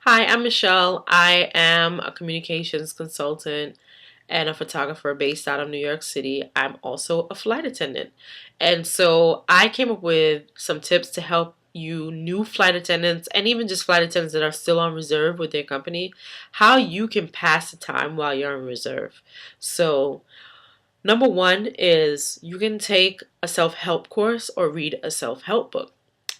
Hi, I'm Michelle. I am a communications consultant and a photographer based out of New York City. I'm also a flight attendant. And so I came up with some tips to help you new flight attendants and even just flight attendants that are still on reserve with their company, how you can pass the time while you're on reserve. So, number one is you can take a self-help course or read a self-help book.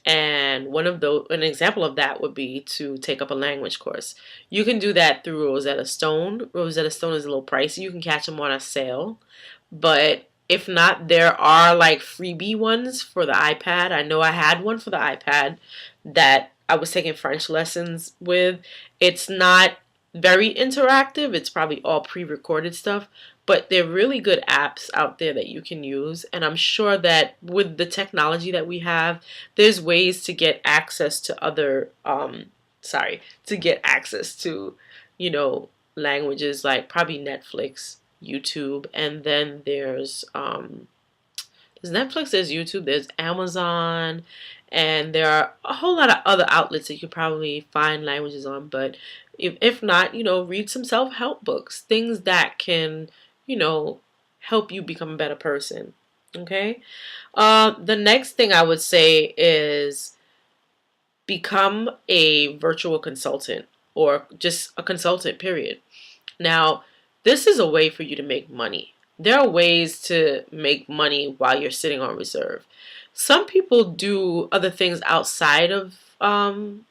And an example of that would be to take up a language course. You can do that through Rosetta Stone. Rosetta Stone is a little pricey. You can catch them on a sale. But if not, there are like freebie ones for the iPad. I know I had one for the iPad that I was taking French lessons with. It's not very interactive. It's probably all pre-recorded stuff, but they're really good apps out there that you can use. And I'm sure that with the technology that we have, there's ways to get access to to get access to, you know, languages like probably Netflix, YouTube, and then there's Netflix, there's YouTube, there's Amazon, and there are a whole lot of other outlets that you can probably find languages on. But if not, read some self-help books, things that can, you know, help you become a better person. Okay. The next thing I would say is become a virtual consultant or just a consultant, period. Now, this is a way for you to make money. There are ways to make money while you're sitting on reserve. Some people do other things outside of flying,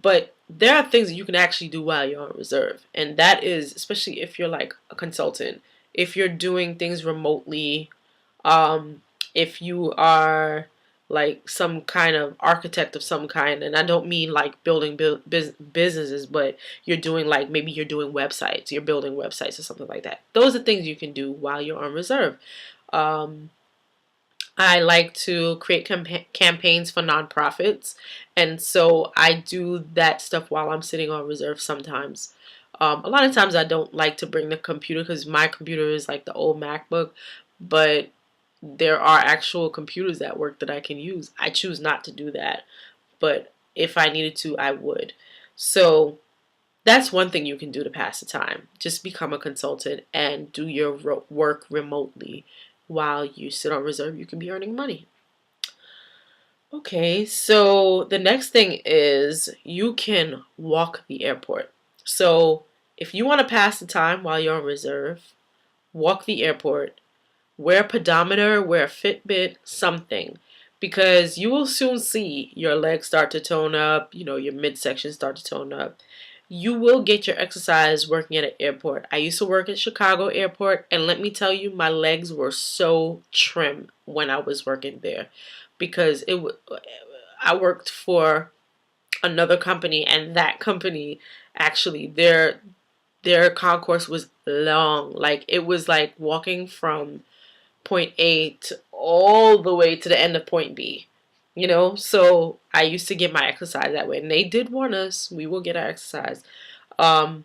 but there are things that you can actually do while you're on reserve. And that is, especially if you're like a consultant, if you're doing things remotely, um, if you are like some kind of architect of some kind, and I don't mean like building businesses, but you're doing like maybe you're doing websites, you're building websites or something like that. Those are things you can do while you're on reserve. Um, I like to create campaigns for nonprofits, and so I do that stuff while I'm sitting on reserve sometimes. A lot of times I don't like to bring the computer because my computer is like the old MacBook, but there are actual computers at work that I can use. I choose not to do that, but if I needed to, I would. So that's one thing you can do to pass the time. Just become a consultant and do your work remotely while you sit on reserve. You can be earning money. Okay, so the next thing is you can walk the airport. So if you want to pass the time while you're on reserve, walk the airport. Wear a pedometer, wear a Fitbit, something. Because you will soon see your legs start to tone up, your midsection start to tone up. You will get your exercise working at an airport. I used to work at Chicago Airport, and let me tell you, my legs were so trim when I was working there because I worked for another company, and that company actually their concourse was long. Like it was like walking from point A to all the way to the end of point B. So I used to get my exercise that way, and they did warn us we will get our exercise. Um,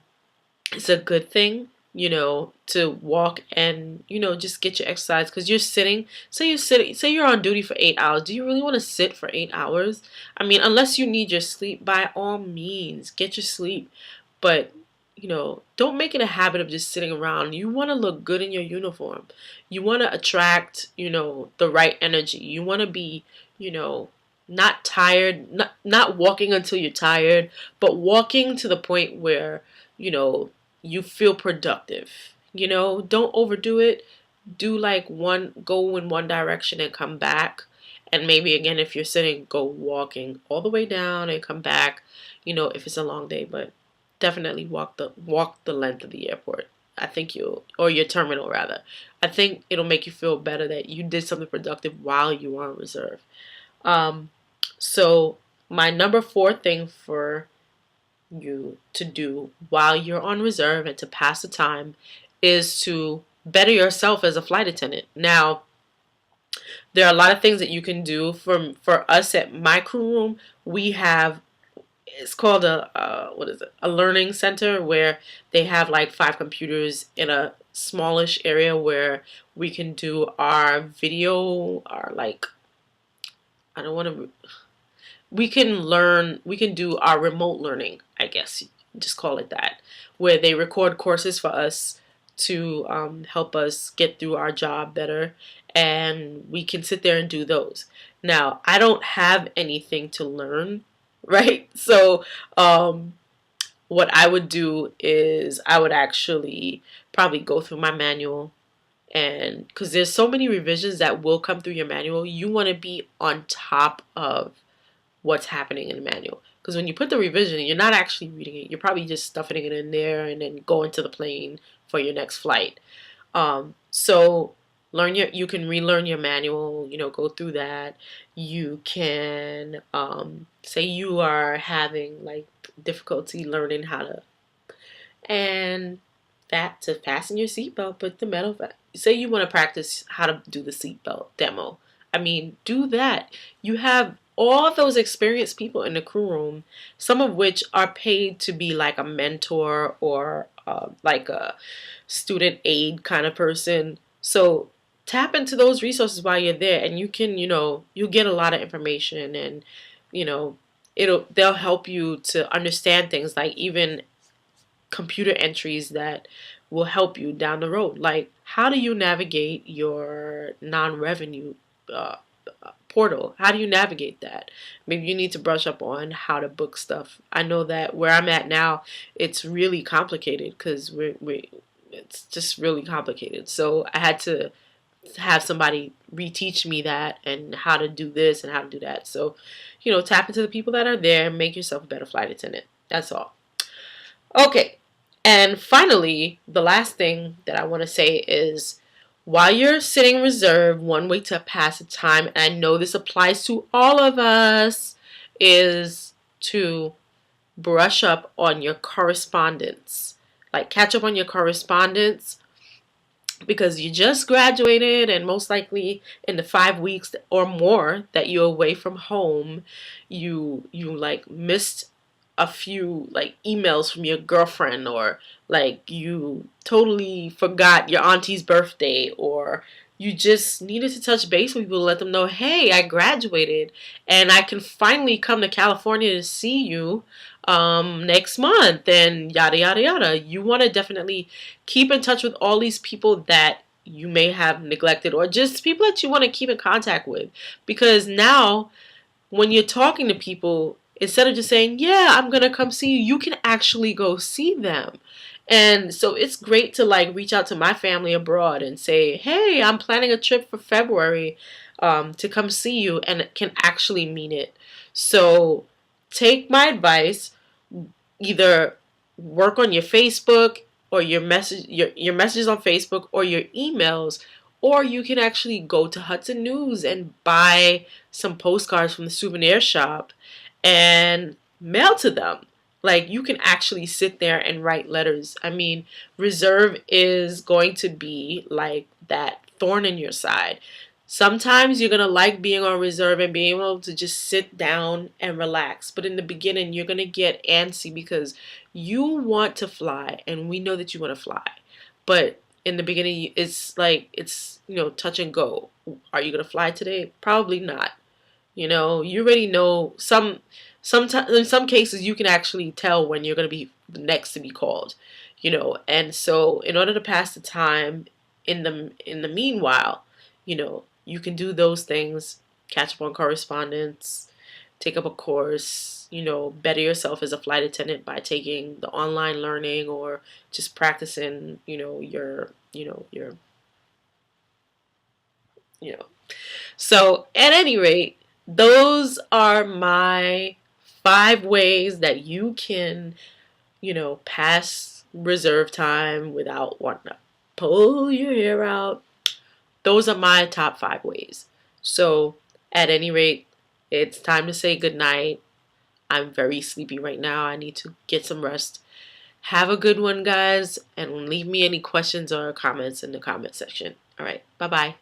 it's a good thing, to walk and just get your exercise because you're sitting. Say you're on duty for 8 hours. Do you really want to sit for 8 hours? I mean, unless you need your sleep, by all means, get your sleep. But don't make it a habit of just sitting around. You want to look good in your uniform. You want to attract, the right energy. You want to be, not tired, not walking until you're tired, but walking to the point where, you know, you feel productive. Don't overdo it. Do like go in one direction and come back. And maybe again, if you're sitting, go walking all the way down and come back, if it's a long day, but definitely walk the length of the airport. I think or your terminal rather. I think it'll make you feel better that you did something productive while you were on reserve. Um, so my number four thing for you to do while you're on reserve and to pass the time is to better yourself as a flight attendant. Now, there are a lot of things that you can do. For us at my crew room, we have it's called what is it? A learning center where they have like 5 computers in a smallish area where we can do our video, our like I don't want to we can learn, we can do our remote learning, I guess, just call it that, where they record courses for us to help us get through our job better, and we can sit there and do those. Now, I don't have anything to learn, right? So, what I would do is I would actually probably go through my manual, and because there's so many revisions that will come through your manual, you want to be on top of what's happening in the manual. Because when you put the revision, you're not actually reading it. You're probably just stuffing it in there and then going to the plane for your next flight. So you can relearn your manual, go through that. You can, say you are having like difficulty learning how to, and that to fasten your seatbelt, put the metal back. Say you want to practice how to do the seatbelt demo. I mean, do that. You have all those experienced people in the crew room, some of which are paid to be like a mentor or like a student aid kind of person. So tap into those resources while you're there, and you can, you get a lot of information, and they'll help you to understand things, like even computer entries that will help you down the road. Like, how do you navigate your non-revenue uh, portal? How do you navigate that? Maybe you need to brush up on how to book stuff. I know that where I'm at now, it's really complicated because it's just really complicated. So I had to have somebody reteach me that and how to do this and how to do that. So, tap into the people that are there and make yourself a better flight attendant. That's all. Okay. And finally, the last thing that I want to say is, while you're sitting reserve, one way to pass the time, and I know this applies to all of us, is to brush up on your correspondence. Like, catch up on your correspondence, because you just graduated, and most likely in the 5 weeks or more that you're away from home, you like missed a few like emails from your girlfriend, or like you totally forgot your auntie's birthday, or you just needed to touch base with people to let them know, hey, I graduated and I can finally come to California to see you next month, and yada yada yada. You want to definitely keep in touch with all these people that you may have neglected, or just people that you want to keep in contact with, because now when you're talking to people, instead of just saying, yeah, I'm going to come see you, you can actually go see them. And so it's great to like reach out to my family abroad and say, hey, I'm planning a trip for February to come see you, and it can actually mean it. So take my advice, either work on your Facebook or your messages on Facebook or your emails, or you can actually go to Hudson News and buy some postcards from the souvenir shop and mail to them. Like, you can actually sit there and write letters. I mean, reserve is going to be like that thorn in your side. Sometimes you're going to like being on reserve and being able to just sit down and relax. But in the beginning, you're going to get antsy because you want to fly, and we know that you want to fly. But in the beginning, it's like, it's, touch and go. Are you going to fly today? Probably not. You already know sometimes in some cases you can actually tell when you're going to be the next to be called, and so in order to pass the time in the meanwhile, you can do those things, catch up on correspondence, take up a course, better yourself as a flight attendant by taking the online learning, or just practicing, your so at any rate, those are my 5 ways that you can, pass reserve time without wanting to pull your hair out. Those are my top 5 ways. So at any rate, it's time to say goodnight. I'm very sleepy right now. I need to get some rest. Have a good one, guys, and leave me any questions or comments in the comment section. All right, bye-bye.